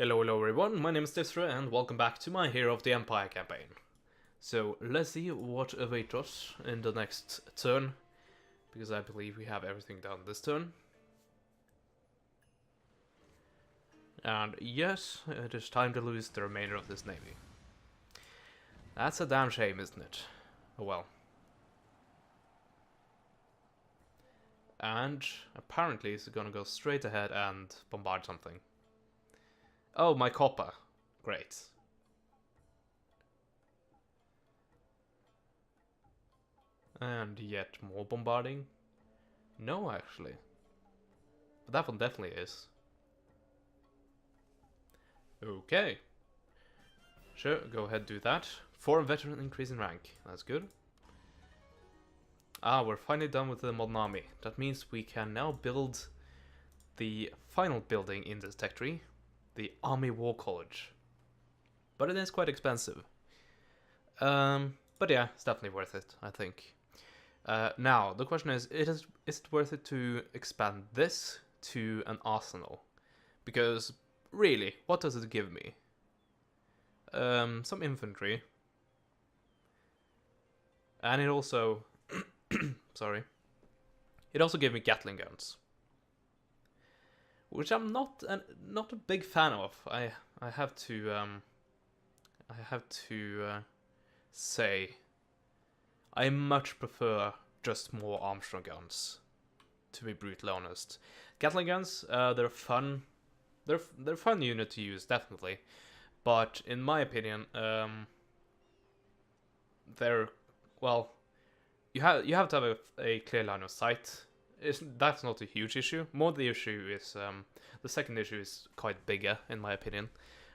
Hello everyone, my name is Tisra and welcome back to my Hero of the Empire campaign. So let's see what awaits us in the next turn, because I believe we have everything done this turn. And yes, it is time to lose the remainder of this navy. That's a damn shame, isn't it? Oh well. And apparently it's gonna go straight ahead and bombard something. Oh, my copper. Great. And yet more bombarding? No, actually. But that one definitely is. Okay. Sure, go ahead, do that. 4 veteran increase in rank. That's good. Ah, we're finally done with the modern army. That means we can now build the final building in this tech tree. The Army War College. But it is quite expensive. But yeah, it's definitely worth it, I think. Now, the question is it worth it to expand this to an arsenal? Because, really, what does it give me? Some infantry. And it also... sorry. It also gave me Gatling guns. Which I'm not a big fan of. I have to say I much prefer just more Armstrong guns, to be brutally honest. Gatling guns, they're fun. They're fun unit to use, definitely. But in my opinion, they're, well, you have to have a clear line of sight. That's not a huge issue. More the issue is the second issue is quite bigger, in my opinion.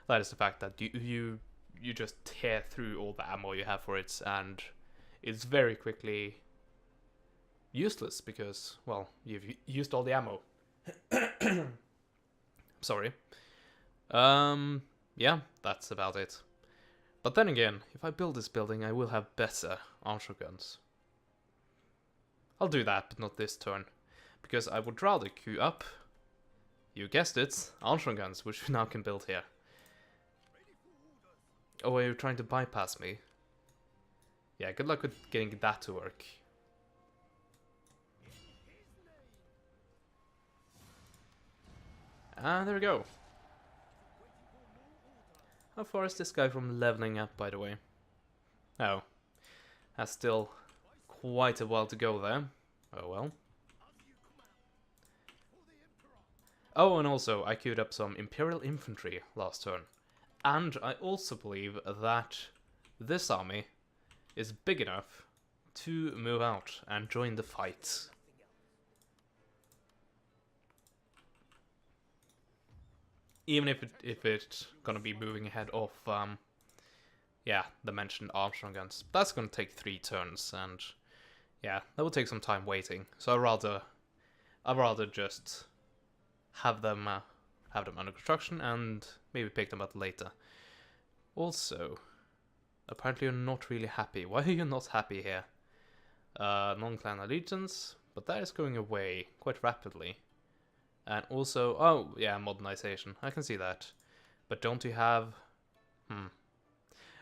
That is the fact that you just tear through all the ammo you have for it, and it's very quickly useless because, well, you've used all the ammo. Sorry. Yeah, that's about it. But then again, if I build this building, I will have better Armstrong guns. I'll do that, but not this turn. Because I would rather queue up, you guessed it, Armstrong guns, which we now can build here. Oh, are you trying to bypass me? Yeah, good luck with getting that to work. And there we go. How far is this guy from leveling up, by the way? Oh, that's still quite a while to go there. Oh well. Oh, and also, I queued up some Imperial Infantry last turn. And I also believe that this army is big enough to move out and join the fight. Even if it's gonna be moving ahead of, yeah, the mentioned Armstrong guns. That's gonna take 3 turns, and yeah, that will take some time waiting. So I'd rather just have them under construction and maybe pick them up later. Also, apparently you're not really happy. Why are you not happy here? Non-clan allegiance, but that is going away quite rapidly. And also, oh yeah, modernization. I can see that. But don't you have...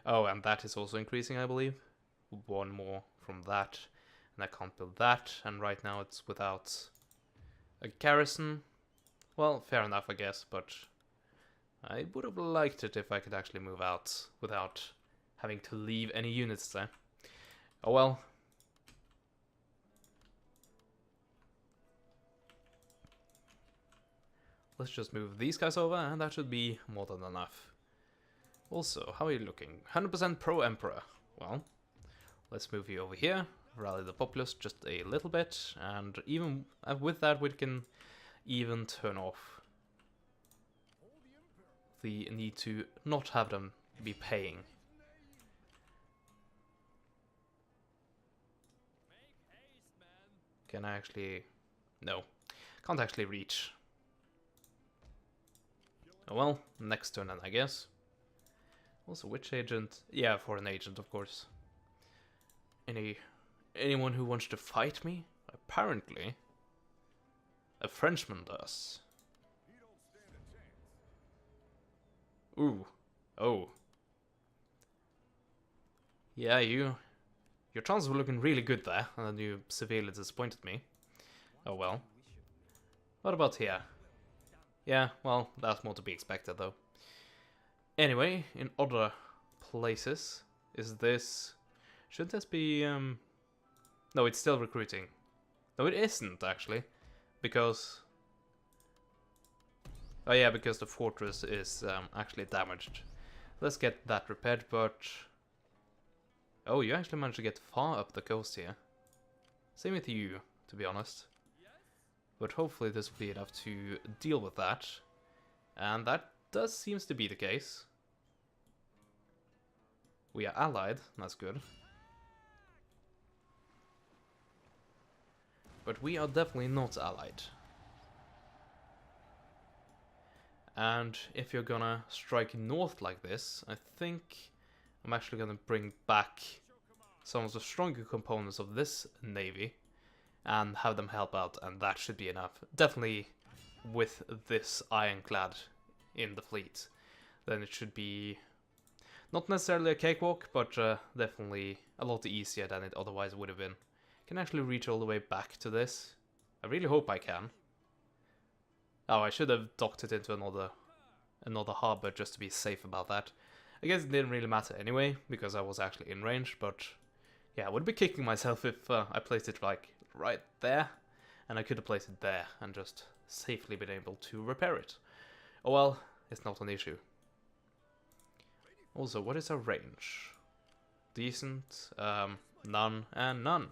Oh, and that is also increasing, I believe. 1 more from that. And I can't build that. And right now it's without a garrison. Well, fair enough, I guess, but I would have liked it if I could actually move out without having to leave any units there. Oh well. Let's just move these guys over, and that should be more than enough. Also, how are you looking? 100% pro-Emperor. Well, let's move you over here, rally the populace just a little bit, and even with that we can even turn off the need to not have them be paying. Can I actually... No. Can't actually reach. Oh well, next turn then, I guess. Also, which agent? Yeah, foreign agent, of course. Anyone who wants to fight me? Apparently. A Frenchman does. Ooh. Oh. Yeah, your chances were looking really good there, and then you severely disappointed me. Oh well. What about here? Yeah, well, that's more to be expected though. Anyway, in other places, is this... Should this be, No, it's still recruiting. No, it isn't, actually. Because... Oh yeah, because the fortress is actually damaged. Let's get that repaired, but... Oh, you actually managed to get far up the coast here. Same with you, to be honest. But hopefully this will be enough to deal with that. And that does seems to be the case. We are allied, that's good. But we are definitely not allied. And if you're gonna strike north like this, I think I'm actually gonna bring back some of the stronger components of this navy and have them help out, and that should be enough. Definitely with this ironclad in the fleet, then it should be not necessarily a cakewalk, but definitely a lot easier than it otherwise would have been. Can I actually reach all the way back to this? I really hope I can. Oh, I should have docked it into another harbor just to be safe about that. I guess it didn't really matter anyway, because I was actually in range, but yeah, I would be kicking myself if I placed it like right there, and I could have placed it there and just safely been able to repair it. Oh well, it's not an issue. Also, what is our range? Decent, none, and none.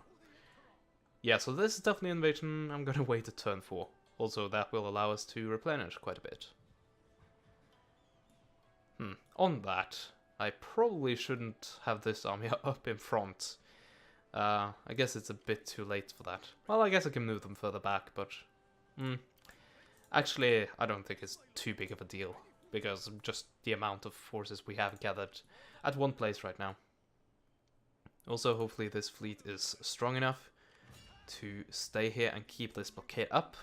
Yeah, so this is definitely an invasion I'm gonna wait a turn for. Also, that will allow us to replenish quite a bit. On that, I probably shouldn't have this army up in front. I guess it's a bit too late for that. Well, I guess I can move them further back, but... Actually, I don't think it's too big of a deal, because of just the amount of forces we have gathered at one place right now. Also, hopefully this fleet is strong enough to stay here and keep this blockade up.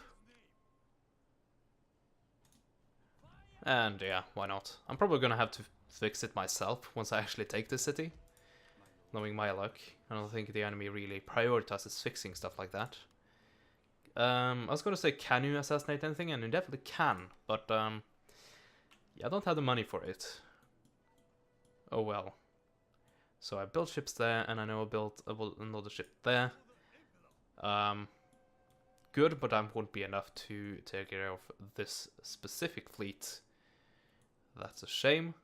And yeah, why not? I'm probably gonna have to fix it myself once I actually take this city. Knowing my luck, I don't think the enemy really prioritizes fixing stuff like that. I was gonna say, can you assassinate anything? And you definitely can, but yeah, I don't have the money for it. Oh well. So I built ships there, and I know I built another ship there. Good, but that won't be enough to take care of this specific fleet. That's a shame.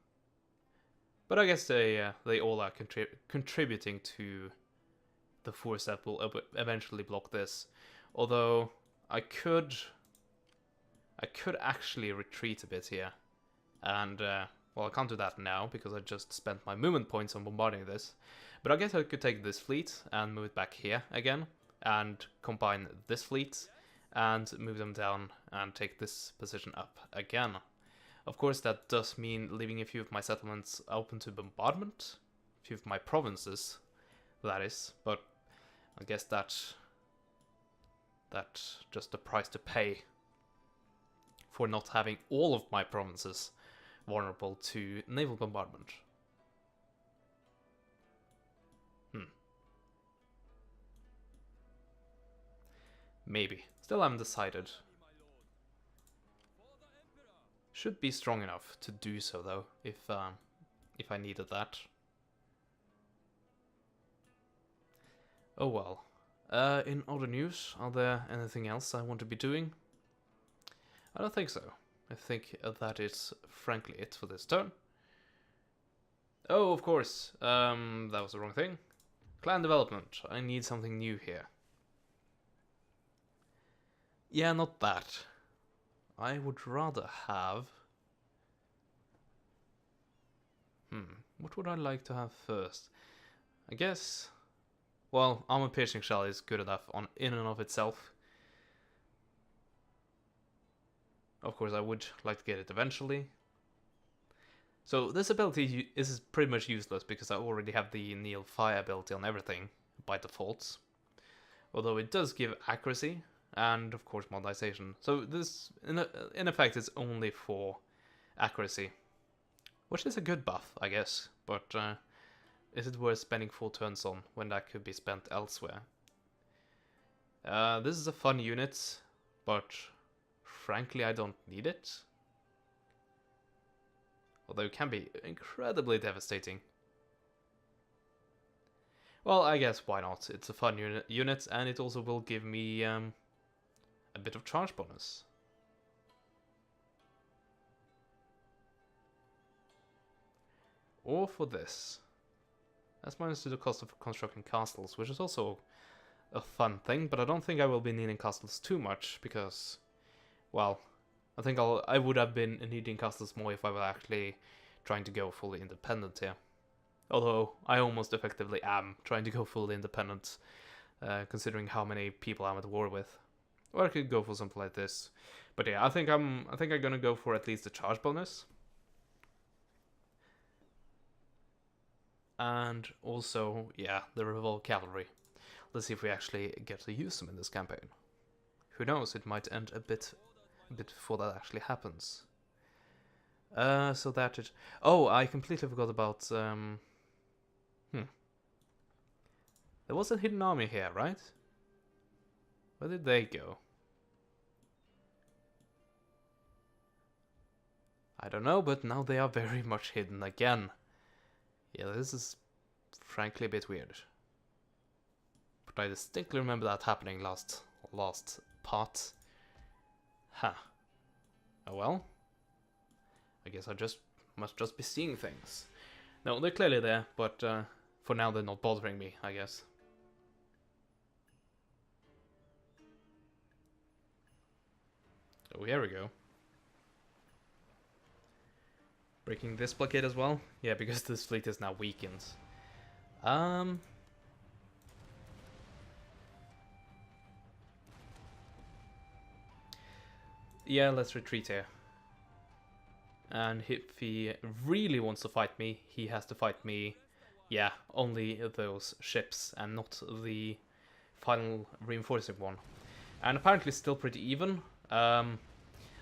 But I guess they all are contributing to the force that will eventually block this. Although I could actually retreat a bit here, and well, I can't do that now because I just spent my movement points on bombarding this. But I guess I could take this fleet and move it back here again, and combine this fleet and move them down and take this position up again. Of course, that does mean leaving a few of my settlements open to bombardment, a few of my provinces, that is, but I guess that's just the price to pay for not having all of my provinces vulnerable to naval bombardment. Maybe. Still haven't decided. Should be strong enough to do so though, if I needed that. Oh well. In other news, are there anything else I want to be doing? I don't think so. I think that is frankly it for this turn. Oh, of course. That was the wrong thing. Clan development. I need something new here. Yeah, not that. I would rather have... what would I like to have first? I guess... Well, armor piercing shell is good enough in and of itself. Of course, I would like to get it eventually. So this ability is pretty much useless because I already have the Neil Fire ability on everything by default. Although it does give accuracy and of course modernization. So this in effect is only for accuracy. which is a good buff, I guess, but is it worth spending 4 turns on when that could be spent elsewhere? This is a fun unit, but frankly I don't need it. Although it can be incredibly devastating. Well, I guess why not? It's a fun unit and it also will give me a bit of charge bonus. Or for this. That's minus to the cost of constructing castles, which is also a fun thing, but I don't think I will be needing castles too much because, well, I think I would have been needing castles more if I were actually trying to go fully independent here. Although I almost effectively am trying to go fully independent, considering how many people I'm at war with. Or I could go for something like this, but yeah, I think I'm gonna go for at least the charge bonus. And also, yeah, the Revolt Cavalry. Let's see if we actually get to use them in this campaign. Who knows, it might end a bit before that actually happens. So that it... Oh, I completely forgot about... There was a hidden army here, right? Where did they go? I don't know, but now they are very much hidden again. Yeah, this is frankly a bit weird. But I distinctly remember that happening last part. Huh. Oh well. I guess I must just be seeing things. No, they're clearly there, but for now they're not bothering me, I guess. Oh, here we go. Breaking this blockade as well? Yeah, because this fleet is now weakened. Yeah, let's retreat here. And if he really wants to fight me, he has to fight me, yeah, only those ships and not the final reinforcing one. And apparently still pretty even. I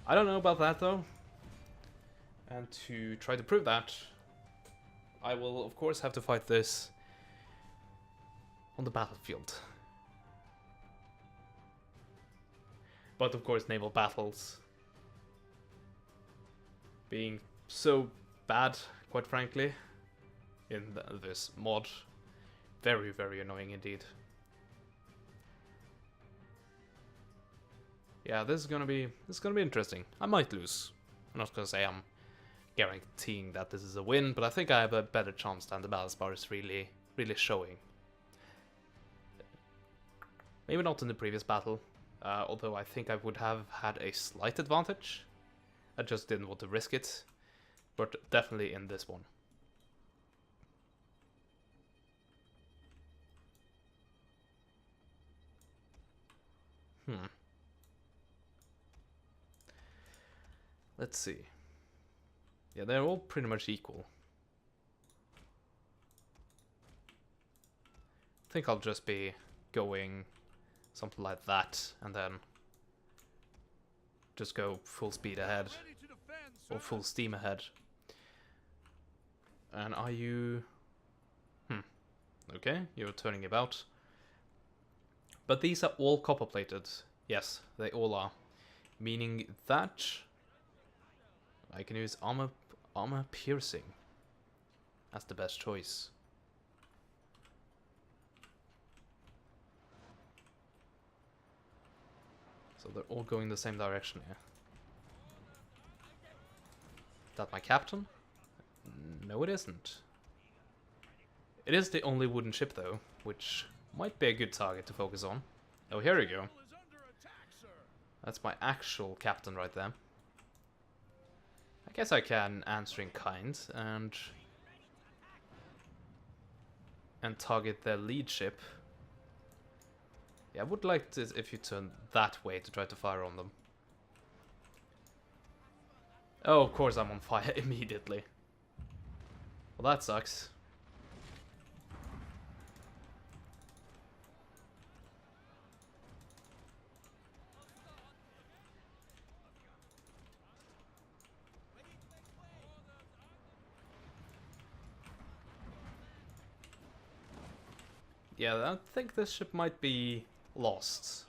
don't know about that though. And to try to prove that, I will of course have to fight this on the battlefield. But of course naval battles being so bad, quite frankly, in this mod, very, very annoying indeed. Yeah, this is gonna be interesting. I might lose. I'm not gonna say I'm guaranteeing that this is a win, but I think I have a better chance than the balance bar is really showing. Maybe not in the previous battle, although I think I would have had a slight advantage. I just didn't want to risk it, but definitely in this one. Let's see. Yeah, they're all pretty much equal. I think I'll just be going something like that, and then just go full speed ahead, or full steam ahead. And are you... Okay, you're turning about. But these are all copper plated. Yes, they all are. Meaning that I can use armor piercing as the best choice. So they're all going the same direction here. Is that my captain? No, it isn't. It is the only wooden ship though, which might be a good target to focus on. Oh, here we go. That's my actual captain right there. I guess I can answer in kind and target their lead ship. Yeah, I would like to if you turn that way to try to fire on them. Oh, of course I'm on fire immediately. Well, that sucks. Yeah, I think this ship might be lost.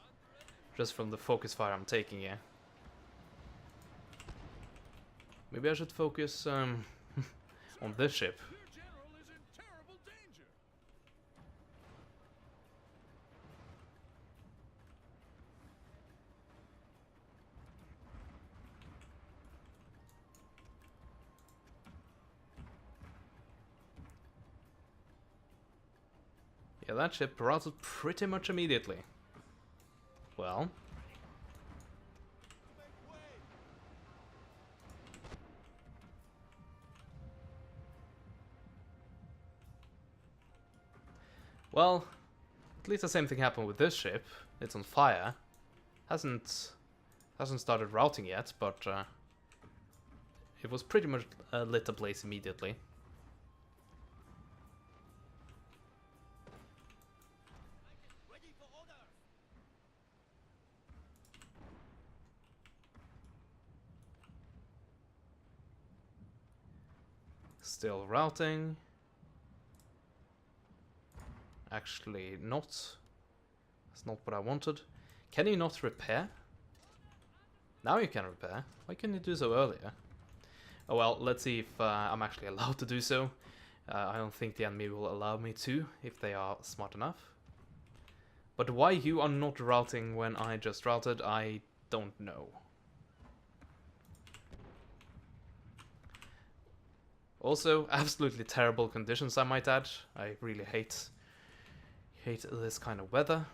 Just from the focus fire I'm taking here. Maybe I should focus on this ship. Your general is in terrible danger. Yeah, that ship routed pretty much immediately. Well. Well, at least the same thing happened with this ship. It's on fire. Hasn't started routing yet, but it was pretty much lit ablaze immediately. Still routing. Actually not. That's not what I wanted. Can you not repair? Now you can repair. Why couldn't you do so earlier? Oh well, let's see if I'm actually allowed to do so. I don't think the enemy will allow me to, if they are smart enough. But why you are not routing when I just routed, I don't know. Also, absolutely terrible conditions, I might add. I really hate this kind of weather.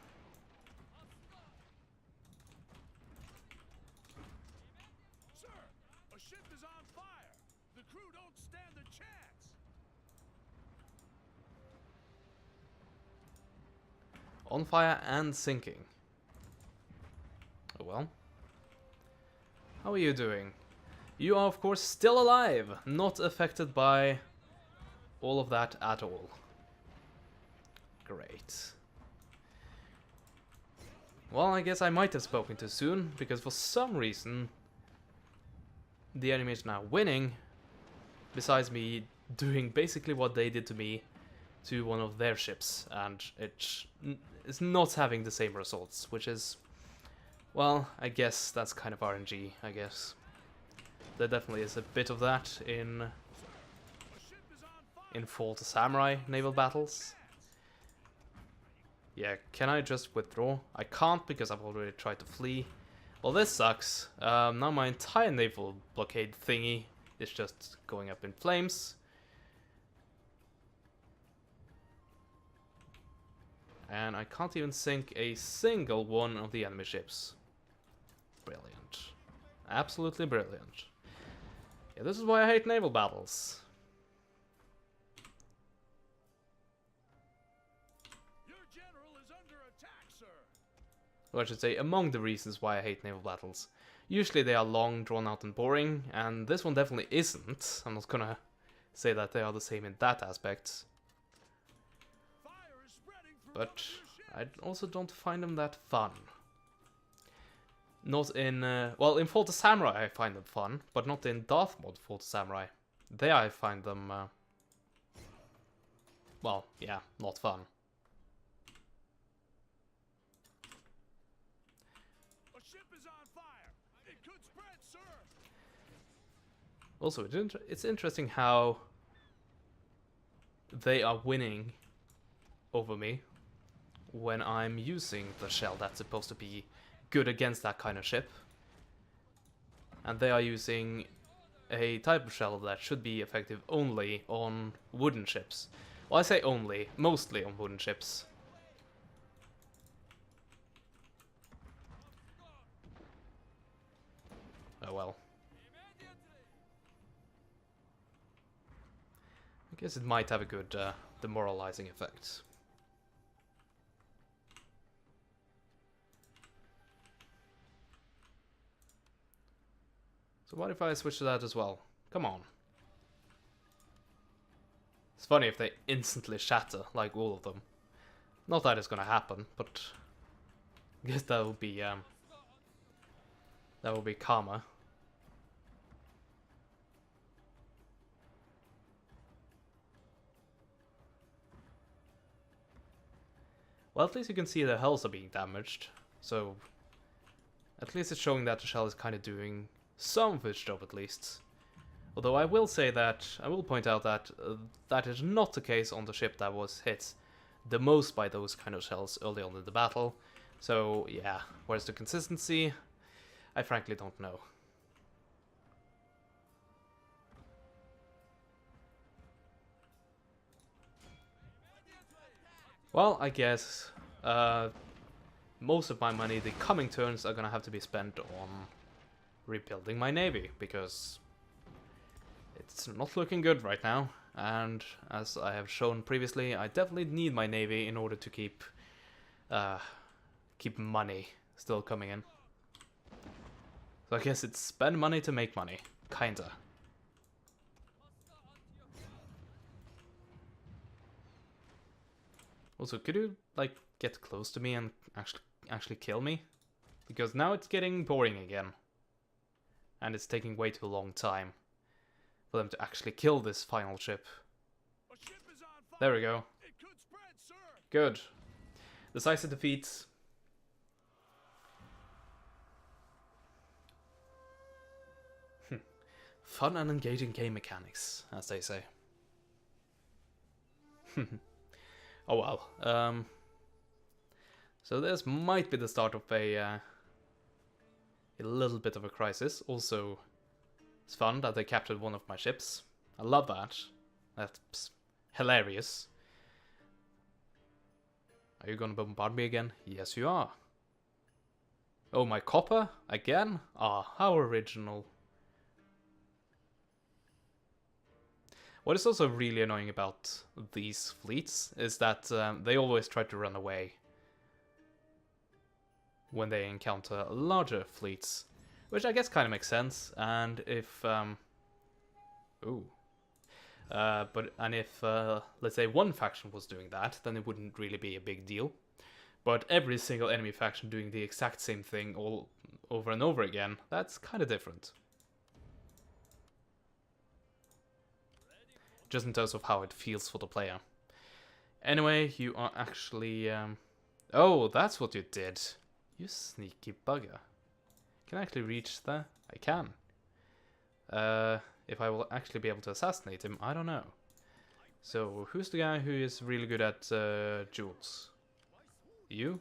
Sir, a ship is on fire. The crew don't stand a chance. On fire and sinking. Oh well. How are you doing? You are of course still alive, not affected by all of that at all. Great. Well, I guess I might have spoken too soon, because for some reason the enemy is now winning, besides me doing basically what they did to me to one of their ships, and it's not having the same results, which is, well, I guess that's kind of RNG, I guess. There definitely is a bit of that in Fall to Samurai naval battles. Yeah, can I just withdraw? I can't because I've already tried to flee. Well, this sucks. Now my entire naval blockade thingy is just going up in flames. And I can't even sink a single one of the enemy ships. Brilliant. Absolutely brilliant. Yeah, this is why I hate naval battles. Your general is under attack, sir. Or I should say, among the reasons why I hate naval battles. Usually they are long, drawn out and boring, and this one definitely isn't. I'm not gonna say that they are the same in that aspect. Fire is spreading But throughout your ship. I also don't find them that fun. Not in, well, in Fall to Samurai I find them fun, but not in Darth Mod Fall to Samurai. There I find them, well, yeah, not fun. A ship is on fire. It could spread, sir. Also, it's interesting how they are winning over me when I'm using the shell that's supposed to be good against that kind of ship. And they are using a type of shell that should be effective only on wooden ships. Well, I say only, mostly on wooden ships. Oh well. I guess it might have a good demoralizing effect. So what if I switch to that as well? Come on. It's funny if they instantly shatter, like all of them. Not that it's gonna happen, but I guess that would be karma. Well, at least you can see the hulls are being damaged, so at least it's showing that the shell is kind of doing some of its job at least. Although I will say that, I will point out that that is not the case on the ship that was hit the most by those kind of shells early on in the battle. So yeah, where's the consistency? I frankly don't know. Well, I guess most of my money the coming turns are gonna have to be spent on rebuilding my navy, because it's not looking good right now, and as I have shown previously, I definitely need my navy in order to keep money still coming in. So I guess it's spend money to make money, kinda. Also, could you like get close to me and actually kill me? Because now it's getting boring again, and it's taking way too long time for them to actually kill this final ship. A ship is on fire. There we go. It could spread, sir. Good. Decisive defeats. Fun and engaging game mechanics, as they say. Oh well. So this might be the start of a little bit of a crisis. Also, it's fun that they captured one of my ships. I love that. That's hilarious. Are you gonna bombard me again? Yes, you are. Oh, my copper? Again? Ah, how original. What is also really annoying about these fleets is that they always try to run away when they encounter larger fleets, which I guess kind of makes sense. And if if let's say one faction was doing that, then it wouldn't really be a big deal. But every single enemy faction doing the exact same thing all over and over again, that's kind of different. Just in terms of how it feels for the player. Anyway, you are actually... Oh, that's what you did. You sneaky bugger. Can I actually reach there? I can. If I will actually be able to assassinate him, I don't know. So, who's the guy who is really good at duels? You?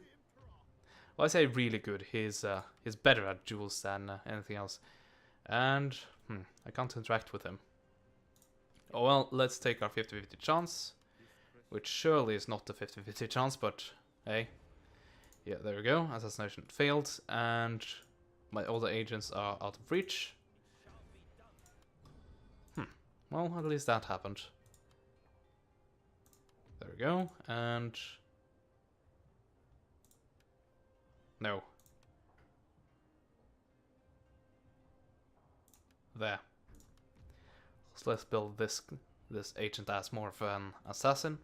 Well, I say really good. He's better at duels than anything else. And, I can't interact with him. Oh well, let's take our 50-50 chance, which surely is not the 50-50 chance, but hey. Yeah, there we go, assassination failed, and my other agents are out of reach. Well, at least that happened. There we go, and... No. There. So let's build this agent as more of an assassin.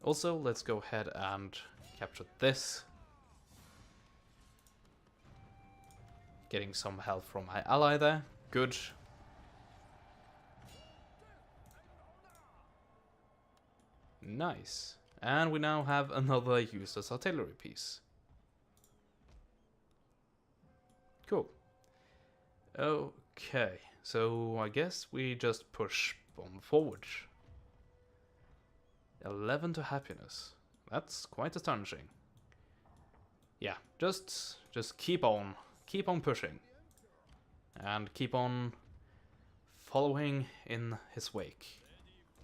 Also, let's go ahead and capture this. Getting some help from my ally there. Good. Nice. And we now have another useless artillery piece. Cool. Okay. So, I guess we just push bomb forward. 11 to happiness. That's quite astonishing. Yeah, just keep on pushing. And keep on following in his wake.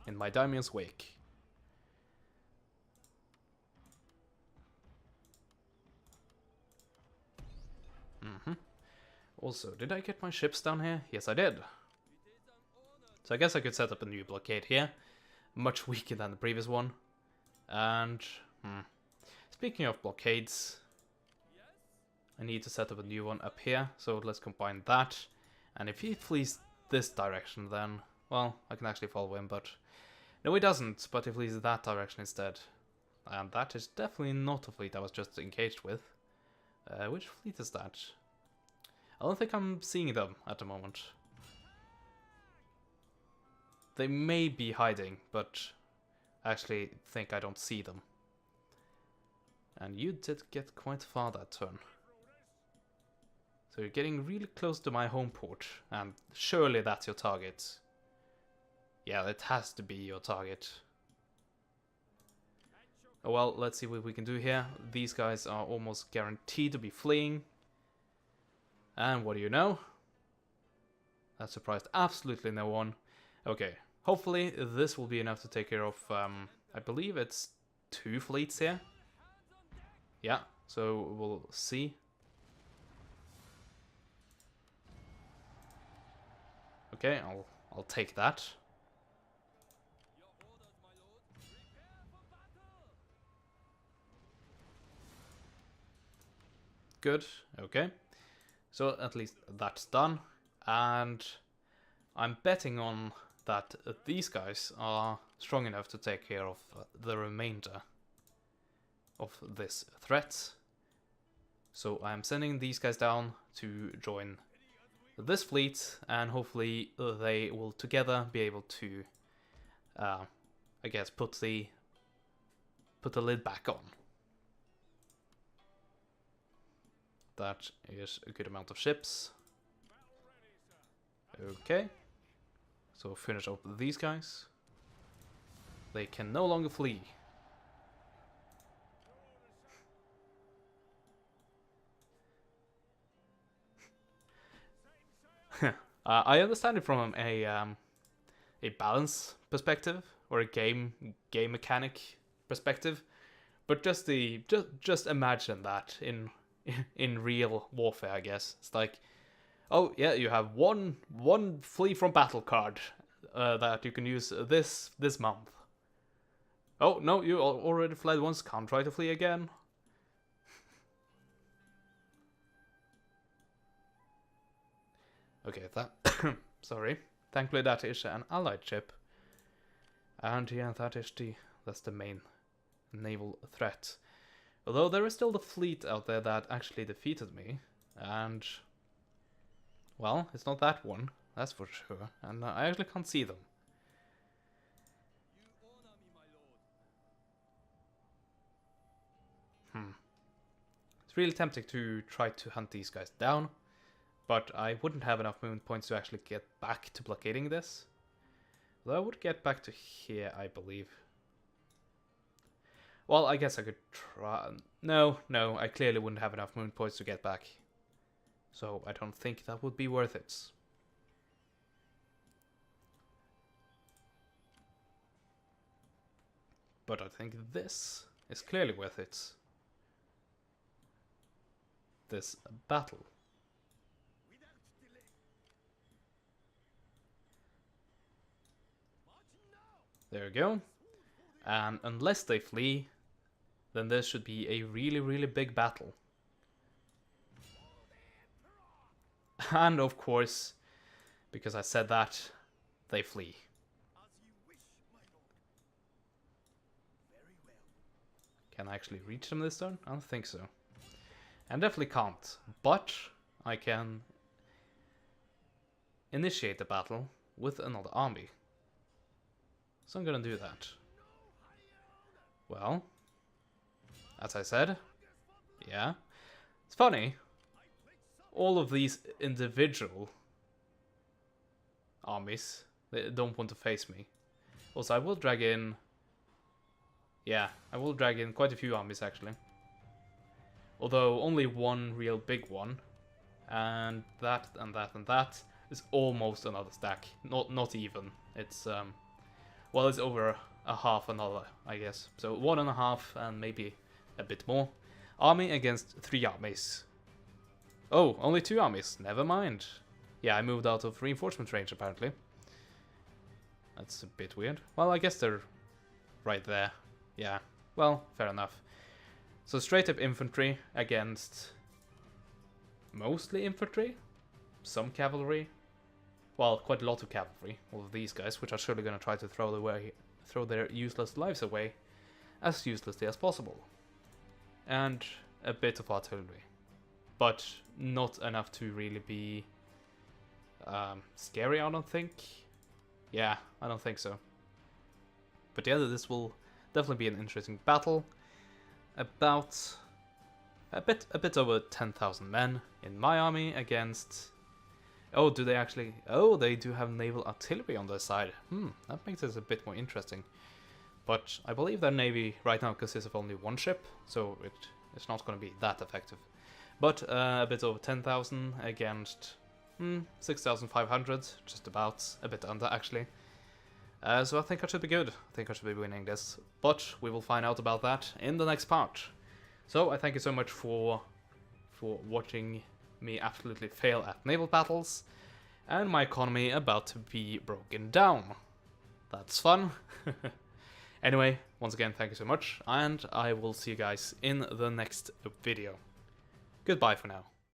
In my daimien's wake. Also, did I get my ships down here? Yes, I did. So I guess I could set up a new blockade here. Much weaker than the previous one. And, speaking of blockades, I need to set up a new one up here. So let's combine that. And if he flees this direction, then, well, I can actually follow him, but... No, he doesn't, but he flees that direction instead. And that is definitely not a fleet I was just engaged with. Which fleet is that? I don't think I'm seeing them at the moment. They may be hiding, but I actually think I don't see them. And you did get quite far that turn. So you're getting really close to my home port, and surely that's your target. Yeah, it has to be your target. Oh well, let's see what we can do here. These guys are almost guaranteed to be fleeing. And what do you know? That surprised absolutely no one. Okay, hopefully this will be enough to take care of, I believe it's 2 fleets here. Yeah, so we'll see. Okay, I'll take that. Good, okay. So at least that's done. And I'm betting on that these guys are strong enough to take care of the remainder of this threat. So I'm sending these guys down to join this fleet, and hopefully they will together be able to, I guess, put the lid back on. That is a good amount of ships. Okay. So finish up these guys. They can no longer flee. I understand it from a balance perspective or a game mechanic perspective, but just imagine that in real warfare, I guess. It's like, oh yeah, you have one flee from battle card that you can use this month. Oh no, you already fled once. Can't try to flee again. Okay, that sorry. Thankfully, that is an allied ship, and yeah, that's the main naval threat. Although there is still the fleet out there that actually defeated me, and well, it's not that one, that's for sure, and I actually can't see them. It's really tempting to try to hunt these guys down, but I wouldn't have enough movement points to actually get back to blockading this. Though I would get back to here, I believe. Well, I guess I could try. No, I clearly wouldn't have enough movement points to get back. So I don't think that would be worth it. But I think this is clearly worth it. This battle. There we go. And unless they flee, then this should be a really big battle. And of course, because I said that, they flee. Can I actually reach them this turn? I don't think so. And definitely can't, but I can initiate the battle with another army. So I'm gonna do that. Well, as I said, yeah, it's funny. All of these individual armies, they don't want to face me. Also, I will drag in... Yeah, I will drag in quite a few armies, actually. Although, only one real big one. And that, and that, and that is almost another stack. Not even. It's, well, it's over a half another, I guess. So 1.5 and maybe a bit more. Army against 3 armies. Oh, only 2 armies. Never mind. Yeah, I moved out of reinforcement range, apparently. That's a bit weird. Well, I guess they're right there. Yeah, well, fair enough. So straight up infantry against mostly infantry, some cavalry. Well, quite a lot of cavalry. All of these guys, which are surely going to try to throw their useless lives away as uselessly as possible. And a bit of artillery. But not enough to really be scary, I don't think. Yeah, I don't think so. But yeah, this will definitely be an interesting battle. about a bit over 10,000 men in my army against. Oh, do they actually? Oh, they do have naval artillery on their side. That makes it a bit more interesting. But I believe their navy right now consists of only one ship, so it's not going to be that effective. But a bit over 10,000 against 6,500, just about, a bit under actually. So I think I should be good. I think I should be winning this. But we will find out about that in the next part. So I thank you so much for watching me absolutely fail at naval battles, and my economy about to be broken down. That's fun. Anyway, once again, thank you so much, and I will see you guys in the next video. Goodbye for now.